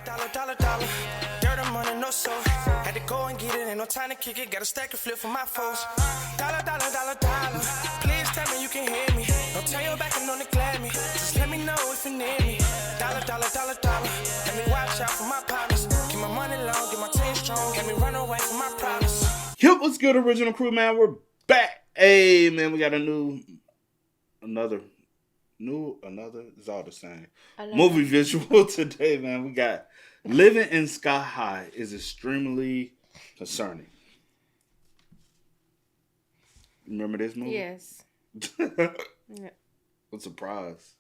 Dollar. Dirt and money, no soul. Had to go and get it, ain't no time to kick it. Got a stack of flip for my foes. Dollar. Please tell me you can hear me. Don't turn your back and don't neglect me. Just let me know if you need me. Dollar. Let me watch out for my partners. Keep my money long, get my team strong. Let me run away from my problems. Yo, what's good, original crew, man? We're back. Hey, man, we got another. It's all the same. Movie visual today, man. We got Living in Sky High is extremely concerning. Remember this movie? Yes. Yeah. What surprise.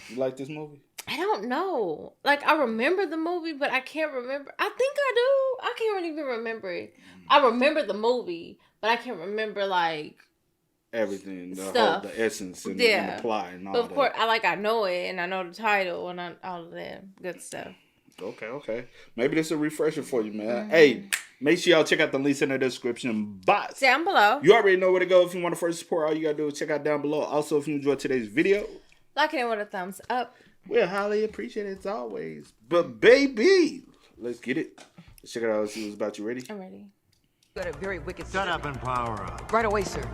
You like this movie? I don't know. Like, I remember the movie, but I can't remember. I think I do. I can't even remember it. I remember the movie, but I can't remember, like, everything, the essence and, and the plot and all that. But of course, I know it, and I know the title, and all of that good stuff. Okay. Maybe this is a refresher for you, man. Mm-hmm. Hey, make sure y'all check out the links in the description box. Down below. You already know where to go if you want to first support. All you got to do is check out down below. Also, if you enjoyed today's video, like it with a thumbs up. We'll highly appreciate it as always. But baby, let's get it. Let's check it out. Let's see what's about. You ready? I'm ready. Got a very wicked. Shut up and power up. Right away, sir.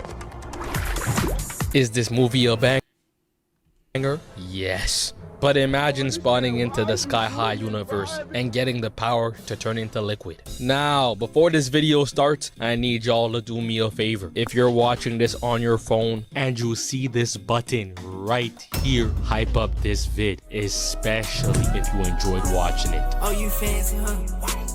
Is this movie a banger? Yes. But imagine spawning into the Sky High universe and getting the power to turn into liquid. Now, before this video starts, I need y'all to do me a favor. If you're watching this on your phone and you see this button right here, hype up this vid, especially if you enjoyed watching it. Oh, you fancy, huh?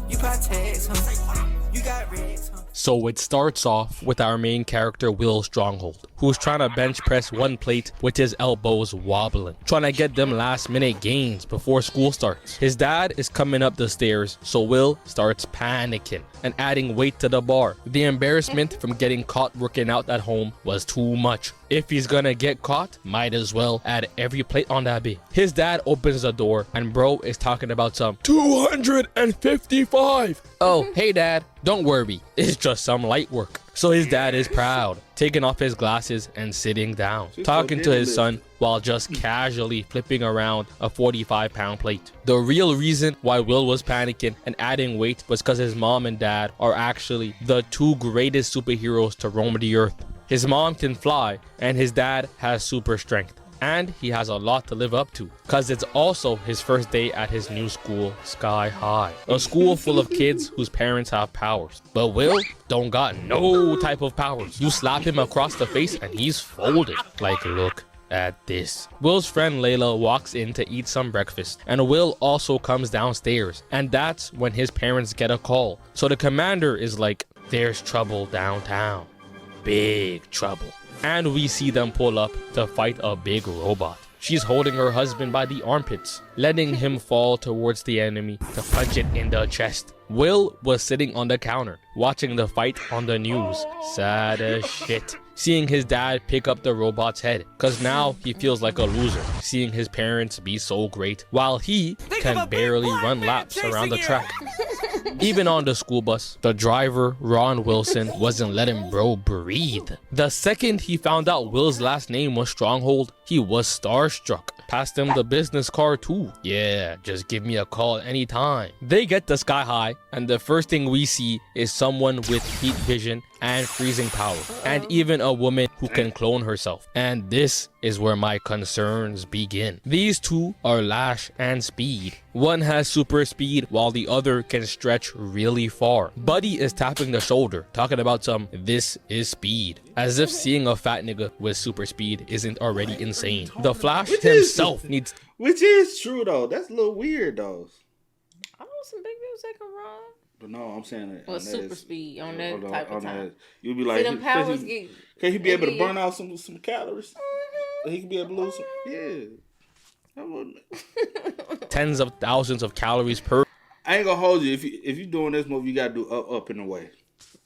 You got tags, huh? You got rigs, huh? So it starts off with our main character, Will Stronghold, who's trying to bench press one plate with his elbows wobbling, trying to get them last minute gains before school starts. His dad is coming up the stairs, so Will starts panicking and adding weight to the bar. The embarrassment from getting caught working out at home was too much. If he's gonna get caught, might as well add every plate on that bit. His dad opens the door and bro is talking about some 255. Oh, hey dad, don't worry, it's just some light work. So his dad is proud, taking off his glasses and sitting down, talking to his son while just casually flipping around a 45-pound plate. The real reason why Will was panicking and adding weight was because his mom and dad are actually the two greatest superheroes to roam the earth. His mom can fly and his dad has super strength. And he has a lot to live up to, cause it's also his first day at his new school, Sky High. A school full of kids whose parents have powers. But Will don't got no type of powers. You slap him across the face and he's folded. Like, look at this. Will's friend Layla walks in to eat some breakfast, and Will also comes downstairs. And that's when his parents get a call. So the commander is like, there's trouble downtown. Big trouble. And we see them pull up to fight a big robot. She's holding her husband by the armpits, letting him fall towards the enemy to punch it in the chest. Will was sitting on the counter, watching the fight on the news. Sad as shit. Seeing his dad pick up the robot's head, cause now he feels like a loser, seeing his parents be so great, while he can barely run laps around the track. Even on the school bus, the driver, Ron Wilson, wasn't letting bro breathe. The second he found out Will's last name was Stronghold, he was starstruck. Passed him the business card too. Yeah, just give me a call anytime. They get to Sky High, and the first thing we see is someone with heat vision and freezing power, and even a woman who can clone herself. And this is where my concerns begin. These two are Lash and Speed. One has super speed while the other can stretch really far. Buddy is tapping the shoulder, talking about some this is speed, as if seeing a fat nigga with super speed isn't already insane. The Flash himself needs, which is true though. That's a little weird though. I know some big music are wrong. But no, I'm saying that. Well, super speed on that type of time. You'll be like, can he be able to burn out some calories? Mm-hmm. He can be able to lose some. Yeah. Tens of thousands of calories per. I ain't gonna hold you. If you doing this movie, you gotta do up and away.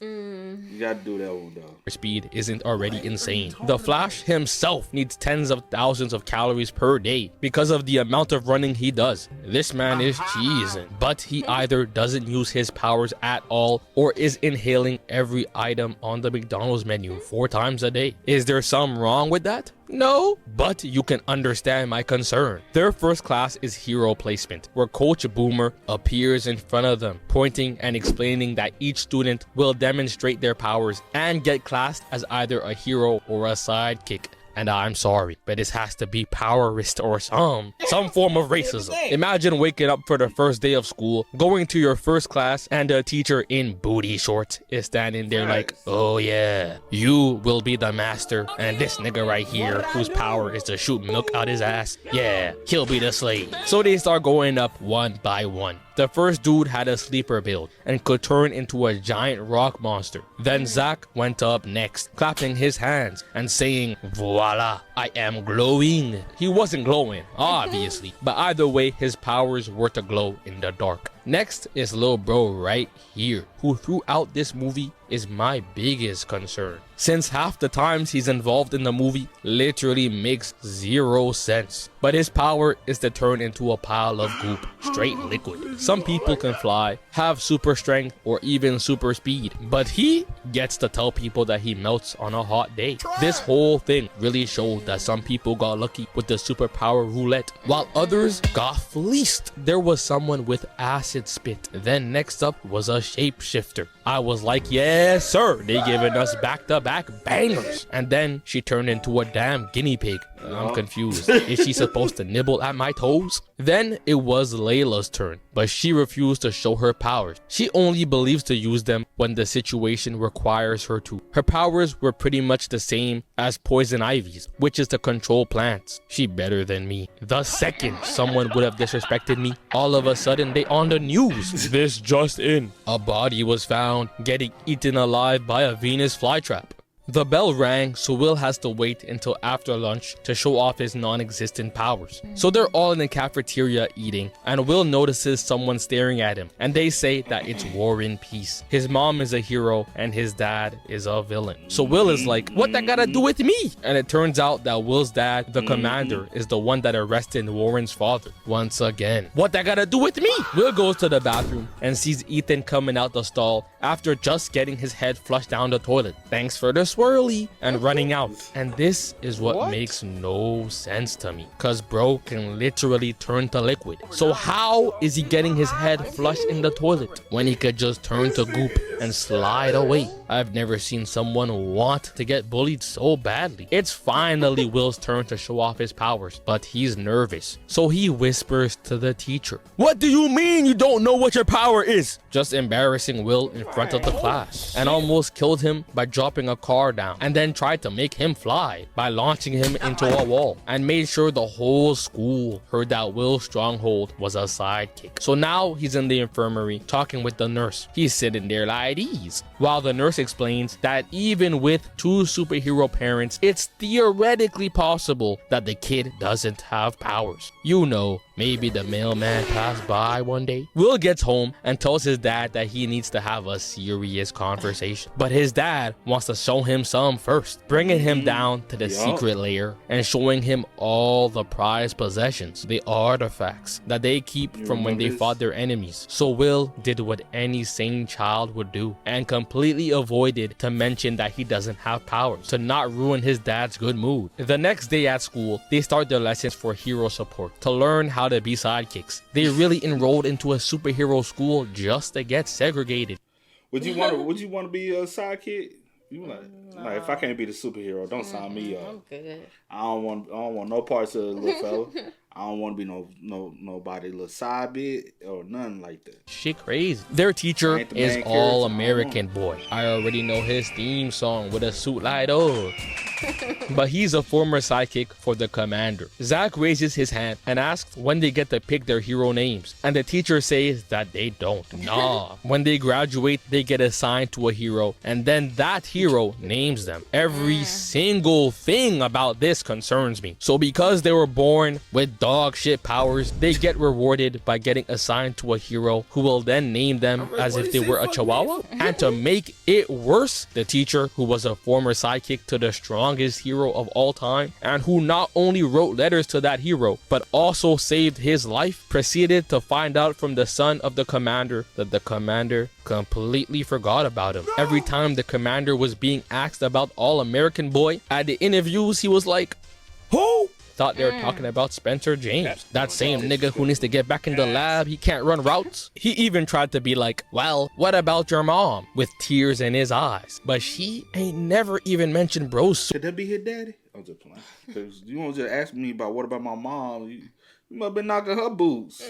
You gotta do that one though. Speed isn't already insane. The Flash himself needs tens of thousands of calories per day because of the amount of running he does. This man is cheesing, but he either doesn't use his powers at all or is inhaling every item on the McDonald's menu 4 times a day. Is there something wrong with that? No, but you can understand my concern. Their first class is hero placement, where Coach Boomer appears in front of them, pointing and explaining that each student will demonstrate their powers and get classed as either a hero or a sidekick. And I'm sorry, but this has to be powerist or some form of racism. Imagine waking up for the first day of school, going to your first class, and a teacher in booty shorts is standing there like, oh yeah, you will be the master, and this nigga right here, whose power is to shoot milk out his ass, yeah, he'll be the slave. So they start going up one by one. The first dude had a sleeper build and could turn into a giant rock monster. Then Zach went up next, clapping his hands and saying, voila, I am glowing. He wasn't glowing, obviously, but either way, his powers were to glow in the dark. Next is Lil Bro right here, who throughout this movie is my biggest concern, since half the times he's involved in the movie literally makes zero sense. But his power is to turn into a pile of goop, straight liquid. Some people can fly, have super strength, or even super speed, but he gets to tell people that he melts on a hot day. This whole thing really showed that some people got lucky with the superpower roulette, while others got fleeced. There was someone with acid spit. Then next up was a shapeshifter. I was like, yes sir, they giving us back-to-back bangers. And then she turned into a damn guinea pig. I'm confused. Is she supposed to nibble at my toes? Then it was Layla's turn, but she refused to show her powers. She only believes to use them when the situation requires her to. Her powers were pretty much the same as Poison Ivy's, which is to control plants. She better than me. The second someone would have disrespected me, all of a sudden they on the news. This just in. A body was found getting eaten alive by a Venus flytrap. The bell rang, so Will has to wait until after lunch to show off his non-existent powers. So they're all in the cafeteria eating, and Will notices someone staring at him, and they say that it's War and Peace. His mom is a hero, and his dad is a villain. So Will is like, what that gotta do with me? And it turns out that Will's dad, the commander, is the one that arrested Warren's father. Once again, what that gotta do with me? Will goes to the bathroom and sees Ethan coming out the stall after just getting his head flushed down the toilet. Thanks for the swirly, and running out. And this is what makes no sense to me, cause bro can literally turn to liquid. So how is he getting his head flushed in the toilet when he could just turn to goop and slide away? I've never seen someone want to get bullied so badly. It's finally Will's turn to show off his powers, but he's nervous. So he whispers to the teacher, what do you mean you don't know what your power is? Just embarrassing Will in front of the class, and almost killed him by dropping a car down, and then tried to make him fly by launching him into a wall, and made sure the whole school heard that Will's stronghold was a sidekick. So now he's in the infirmary talking with the nurse. He's sitting there like these, while the nurse explains that even with two superhero parents, it's theoretically possible that the kid doesn't have powers. You know, maybe the mailman passed by one day. Will gets home and tells his dad that he needs to have a serious conversation, but his dad wants to show him some first, bringing him down to the secret lair and showing him all the prized possessions, the artifacts that they keep from when they fought their enemies. So Will did what any sane child would do and completely avoided to mention that he doesn't have powers, to not ruin his dad's good mood. The next day at school, they start their lessons for hero support to learn how to be sidekicks. They really enrolled into a superhero school just to get segregated. Would you want to be a sidekick? You like if I can't be the superhero, don't sign me up. I'm good. I don't want no parts of the little fella. I don't want to be nobody little side bit or nothing like that. Shit crazy. Their teacher is All American Boy. I already know his theme song with a suit like oh. But he's a former sidekick for the commander. Zach raises his hand and asks when they get to pick their hero names, and the teacher says that they don't. Nah. When they graduate, they get assigned to a hero, and then that hero names them. Every single thing about this concerns me. So because they were born with dog shit powers, they get rewarded by getting assigned to a hero who will then name them as if they were a chihuahua. And to make it worse, the teacher, who was a former sidekick to the strongest hero of all time, and who not only wrote letters to that hero but also saved his life, proceeded to find out from the son of the commander that the commander completely forgot about him. Every time the commander was being asked about All American Boy at the interviews, he was like, Who? Thought they were talking about Spencer James, that same nigga who needs to get back in the lab. He can't run routes. He even tried to be like, well, what about your mom? With tears in his eyes. But she ain't never even mentioned bro's. Could that be his daddy? I'm just playing. Because you won't just ask me about what about my mom. You might have been knocking her boots.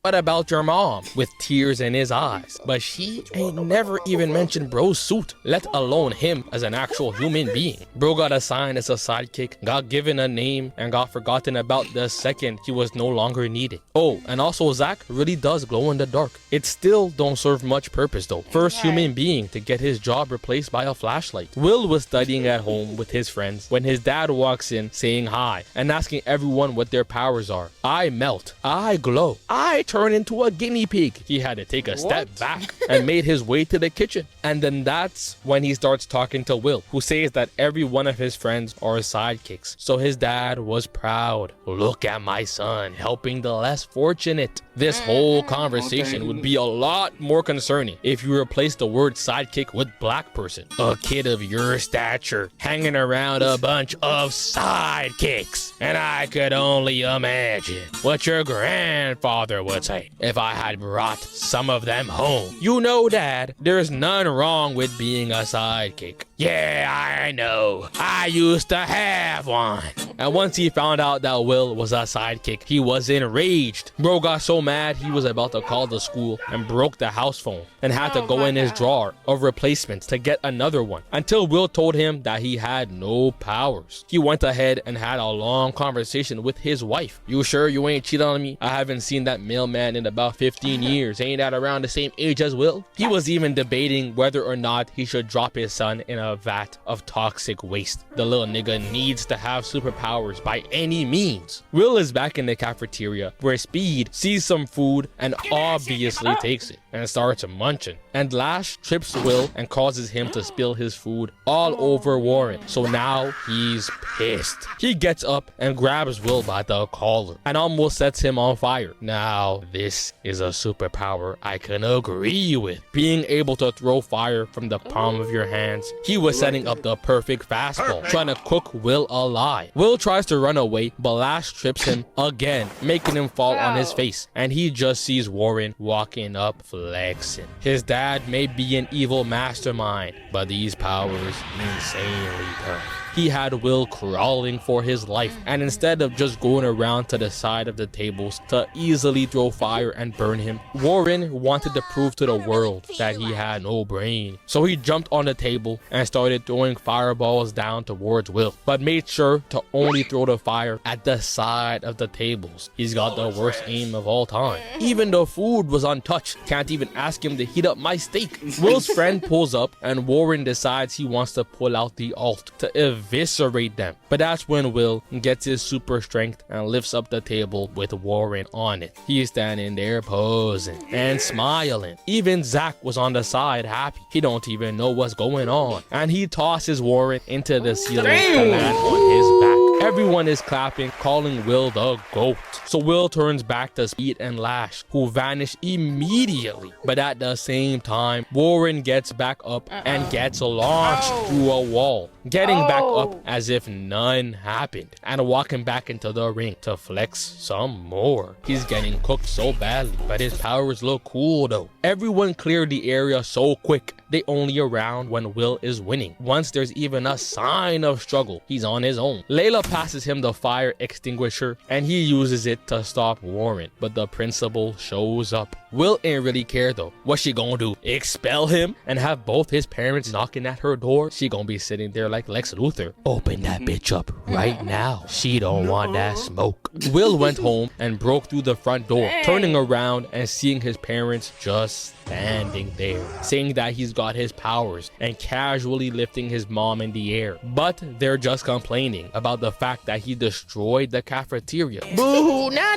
What about your mom? With tears in his eyes. But she ain't never even mentioned bro's suit, let alone him as an actual human being. Bro got assigned as a sidekick, got given a name, and got forgotten about the second he was no longer needed. Oh, and also Zach really does glow in the dark. It still don't serve much purpose though. First human being to get his job replaced by a flashlight. Will was studying at home with his friends when his dad walks in saying hi and asking everyone what their powers are. I melt. I glow. I turn into a guinea pig. He had to take a step back and made his way to the kitchen. And then that's when he starts talking to Will, who says that every one of his friends are sidekicks. So his dad was proud. Look at my son helping the less fortunate. This whole conversation would be a lot more concerning if you replace the word sidekick with black person. A kid of your stature hanging around a bunch of sidekicks. And I could only imagine what your grandfather would say if I had brought some of them home. You know, Dad, there's none wrong with being a sidekick. Yeah, I know. I used to have one. And once he found out that Will was a sidekick, he was enraged. Bro got so mad he was about to call the school and broke the house phone and had to go in his drawer of replacements to get another one until Will told him that he had no powers. He went ahead and had a long conversation with his wife. You sure you ain't cheating on me? I haven't seen that mailman in about 15 years. Ain't that around the same age as Will? He was even debating whether or not he should drop his son in a vat of toxic waste. The little nigga needs to have superpowers by any means. Will is back in the cafeteria where Speed sees some food and obviously takes it and starts munching. And Lash trips Will and causes him to spill his food all over Warren. So now he's pissed. He gets up and grabs Will by the collar and almost sets him on fire. Now this is a superpower I can agree with. Being able to throw fire from the palm of your hands. He was setting up the perfect fastball, trying to cook Will alive. Will tries to run away, but Lash trips him again, making him fall on his face. And he just sees Warren walking up flexing. His dad may be an evil mastermind, but these powers insanely tough. He had Will crawling for his life, and instead of just going around to the side of the tables to easily throw fire and burn him, Warren wanted to prove to the world that he had no brain. So he jumped on the table and started throwing fireballs down towards Will, but made sure to only throw the fire at the side of the tables. He's got the worst aim of all time. Even the food was untouched. Can't even ask him to heat up my steak. Will's friend pulls up and Warren decides he wants to pull out the alt to eviscerate them. But that's when Will gets his super strength and lifts up the table with Warren on it. He's standing there posing and smiling. Even Zach was on the side happy. He don't even know what's going on. And he tosses Warren into the ceiling to land on his back. Everyone is clapping, calling Will the GOAT. So Will turns back to Speed and Lash, who vanish immediately. But at the same time, Warren gets back up and gets launched through a wall, getting back up as if none happened, and walking back into the ring to flex some more. He's getting cooked so badly, but his powers look cool though. Everyone cleared the area so quick, they only around when Will is winning. Once there's even a sign of struggle, he's on his own. Layla passes him the fire extinguisher and he uses it to stop Warren, but the principal shows up. Will ain't really care though. What's she gonna do? Expel him and have both his parents knocking at her door? She gonna be sitting there like Lex Luthor. Open that bitch up right now. She don't want that smoke. Will went home and broke through the front door, turning around and seeing his parents just standing there, saying that he's got his powers and casually lifting his mom in the air. But they're just complaining about the fact that he destroyed the cafeteria. Boo! Nah.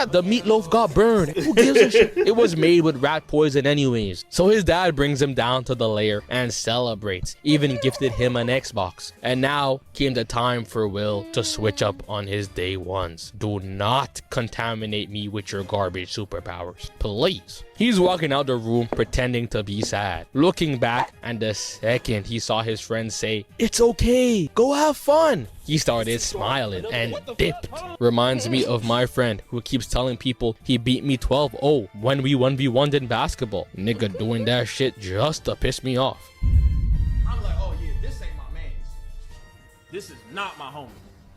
The meatloaf got burned. Who gives a shit? It was made with rat poison anyways. So his dad brings him down to the lair and celebrates, even gifted him an Xbox. And now came the time for Will to switch up on his day ones. Do not contaminate me with your garbage superpowers, please. He's walking out the room pretending to be sad, looking back, and the second he saw his friend say, "It's okay, go have fun," he started smiling and dipped. Reminds me of my friend who keeps telling people he beat me 12-0 when we 1v1'd in basketball. Nigga doing that shit just to piss me off. I'm like, oh yeah, this ain't my man. This is not my homie.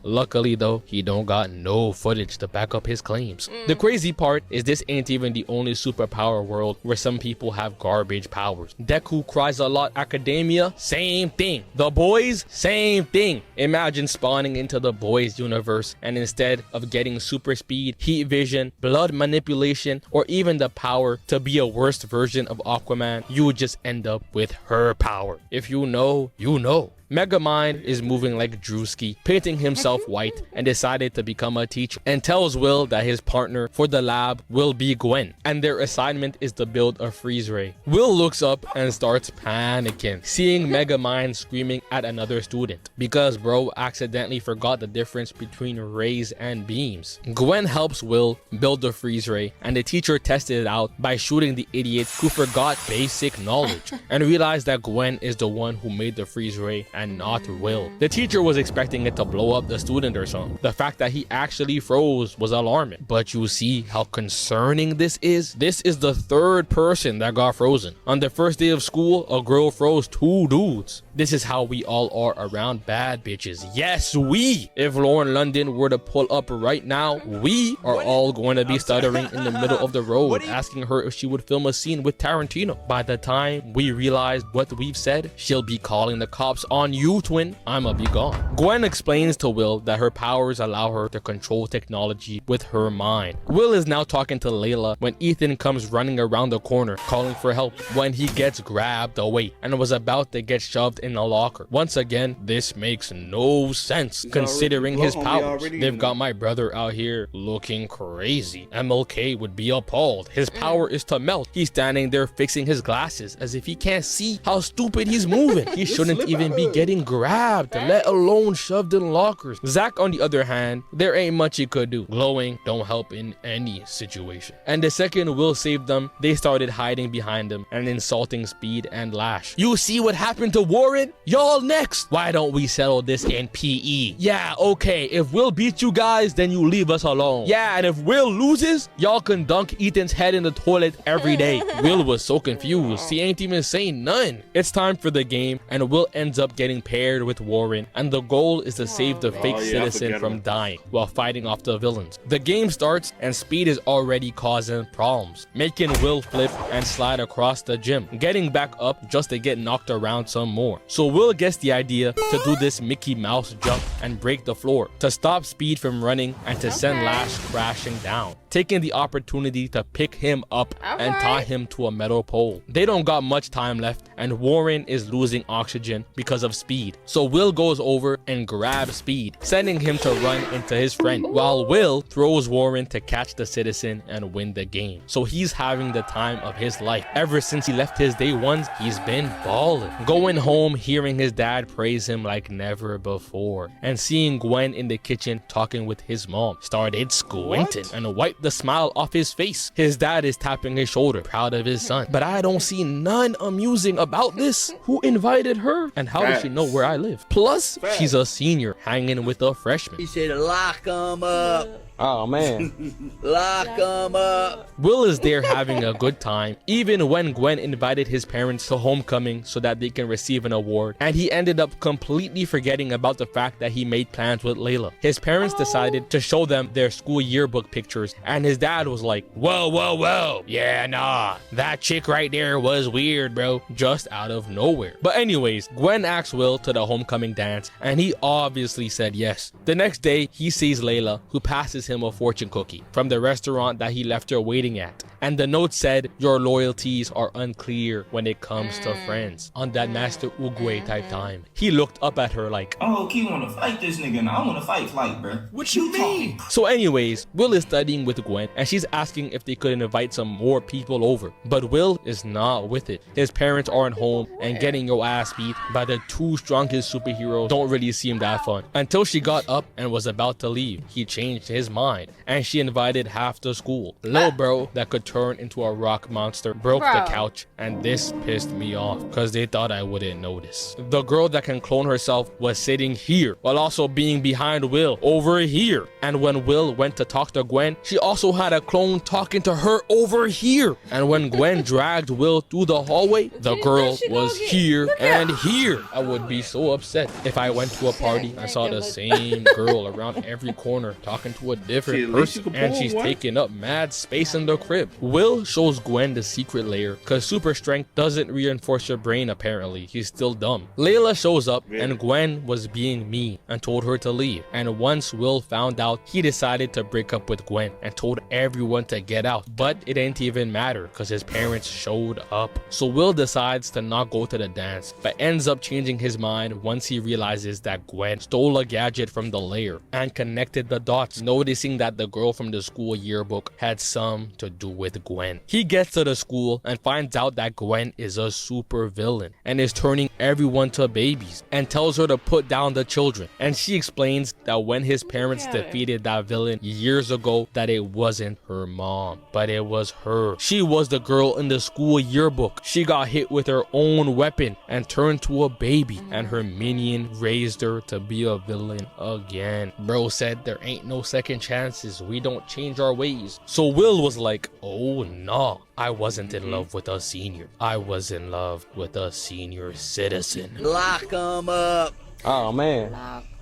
Luckily though, he don't got no footage to back up his claims. The crazy part is this ain't even the only superpower world where some people have garbage powers. Deku cries a lot academia, same thing. The boys, same thing. Imagine spawning into the boys universe and instead of getting super speed, heat vision, blood manipulation, or even the power to be a worse version of Aquaman, you would just end up with her power. If you know, you know. Megamind is moving like Drewski, painting himself white, and decided to become a teacher, and tells Will that his partner for the lab will be Gwen, and their assignment is to build a freeze ray. Will looks up and starts panicking, seeing Megamind screaming at another student, because bro accidentally forgot the difference between rays and beams. Gwen helps Will build the freeze ray, and the teacher tested it out by shooting the idiot who forgot basic knowledge, and realized that Gwen is the one who made the freeze ray and not Will. The teacher was expecting it to blow up the student or something. The fact that he actually froze was alarming. But you see how concerning this is? This is the third person that got frozen. On the first day of school, a girl froze 2 dudes. This is how we all are around bad bitches. Yes, we! If Lauren London were to pull up right now, we are all going to be stuttering in the middle of the road, asking her if she would film a scene with Tarantino. By the time we realize what we've said, she'll be calling the cops on you, twin. I'ma be gone. Gwen explains to Will that her powers allow her to control technology with her mind. Will is now talking to Layla when Ethan comes running around the corner, calling for help, when he gets grabbed away and was about to get shoved in a locker. Once again, this makes no sense considering his powers. They've got my brother out here looking crazy. MLK would be appalled. His power is to melt. He's standing there fixing his glasses as if he can't see how stupid he's moving. He shouldn't even be getting grabbed, let alone shoved in lockers. Zack, on the other hand, there ain't much he could do. Glowing don't help in any situation. And the second Will saved them, they started hiding behind him and insulting Speed and Lash. You see what happened to Warren? Y'all next. Why don't we settle this in PE? Yeah, okay, if Will beats you guys, then you leave us alone. Yeah, and if Will loses, y'all can dunk Ethan's head in the toilet every day. Will was so confused, he ain't even saying none. It's time for the game, and Will ends up getting paired with Warren, and the goal is to save the fake citizen from dying while fighting off the villains. The game starts and Speed is already causing problems, making Will flip and slide across the gym, getting back up just to get knocked around some more. So Will gets the idea to do this Mickey Mouse jump and break the floor to stop Speed from running and to send Lash crashing down, taking the opportunity to pick him up and tie him to a metal pole. They don't got much time left and Warren is losing oxygen because of Speed. So Will goes over and grabs Speed, sending him to run into his friend, while Will throws Warren to catch the citizen and win the game. So he's having the time of his life. Ever since he left his day ones, he's been balling. Going home, hearing his dad praise him like never before, and seeing Gwen in the kitchen talking with his mom, started squinting and wiped the smile off his face. His dad is tapping his shoulder, proud of his son. But I don't see none amusing about this. Who invited her? And how does she know where I live? Plus, she's a senior hanging with a freshman. He said, lock 'em up. Oh man. Lock 'em up. Will is there having a good time, even when Gwen invited his parents to homecoming so that they can receive an award, and he ended up completely forgetting about the fact that he made plans with Layla. His parents decided to show them their school yearbook pictures, and his dad was like, whoa, yeah, nah, that chick right there was weird, bro, just out of nowhere. But anyways, Gwen asked Will to the homecoming dance, and he obviously said yes. The next day, he sees Layla, who passes him a fortune cookie from the restaurant that he left her waiting at, And the note said, your loyalties are unclear when it comes to friends. On that Master Oogway type time. He looked up at her like, oh, he wanna fight this nigga and I wanna fight Flight, bro. What you mean? So anyways, Will is studying with Gwen and she's asking if they could invite some more people over. But Will is not with it. His parents aren't home and getting your ass beat by the two strongest superheroes don't really seem that fun. Until she got up and was about to leave, he changed his mind and she invited half the school. Lil bro that could turn into a rock monster broke the couch, and this pissed me off because they thought I wouldn't notice. The girl that can clone herself was sitting here while also being behind Will over here. And when Will went to talk to Gwen, she also had a clone talking to her over here. And when Gwen dragged Will through the hallway, the girl was here and here. I would be so upset if I went to a party and saw the same girl around every corner talking to a different person, and she's taking up mad space in the crib. Will shows Gwen the secret layer because super strength doesn't reinforce your brain apparently. He's still dumb. Layla shows up and Gwen was being mean and told her to leave. And once Will found out, he decided to break up with Gwen and told everyone to get out. But it didn't even matter because his parents showed up. So Will decides to not go to the dance, but ends up changing his mind once he realizes that Gwen stole a gadget from the lair and connected the dots, noticing that the girl from the school yearbook had some to do with Gwen. He gets to the school and finds out that Gwen is a super villain and is turning everyone to babies and tells her to put down the children. And she explains that when his parents defeated that villain years ago, that it wasn't her mom, but it was her. She was the girl in the school yearbook. She got hit with her own weapon and turned to a baby, and her minion raised her to be a villain again. Bro said there ain't no second chances. We don't change our ways. So Will was like, oh no, I wasn't in love with a senior. I was in love with a senior citizen. Lock 'em up. Oh man.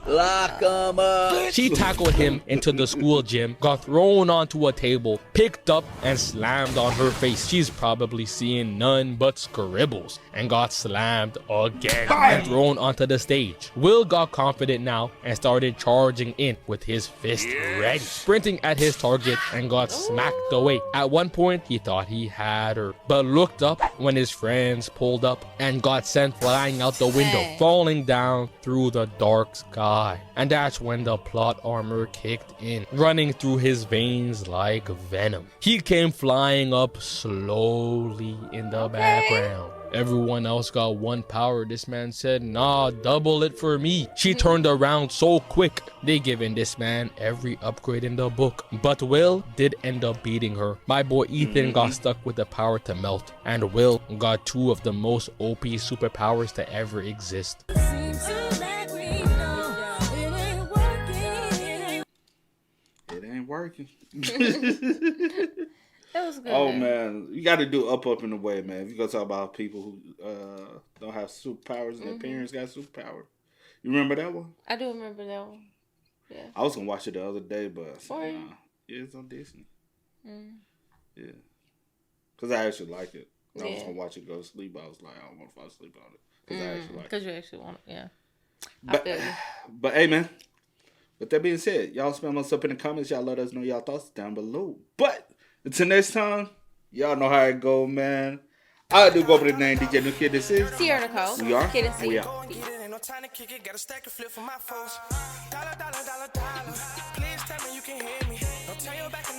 Lock 'em up. She tackled him into the school gym, got thrown onto a table, picked up and slammed on her face. She's probably seeing none but scribbles and got slammed again and thrown onto the stage. Will got confident now and started charging in with his fist ready, sprinting at his target and got smacked away. At one point, he thought he had her, but looked up when his friends pulled up and got sent flying out the window, falling down through the dark sky. And that's when the plot armor kicked in, running through his veins like venom. He came flying up slowly in the background. Everyone else got one power. This man said, nah, double it for me. She turned around so quick. They given this man every upgrade in the book. But Will did end up beating her. My boy Ethan got stuck with the power to melt. And Will got two of the most OP superpowers to ever exist. It ain't working. That was good. Oh man, you got to do up in a way, man. If you go talk about people who don't have superpowers and their parents got superpower, you remember that one? I do remember that one. Yeah. I was gonna watch it the other day, but Yeah, it's on Disney. Yeah, because I actually like it. I was gonna watch it, go to sleep. I was like, I don't want to fall asleep on it because I actually like it. Because you actually want it, yeah. But hey, man. With that being said, y'all spam us up in the comments. Y'all let us know y'all thoughts down below. But until next time, y'all know how it go, man. I do go over the name DJ New Kid. This is Sierra Nicole. We are. Kid and C. We are. Go and get it, ain't no time to kick it. Got a stack of flip for my foes. Dollar, dollar, dollar, dollar. Please tell me you can hear me. Don't turn your back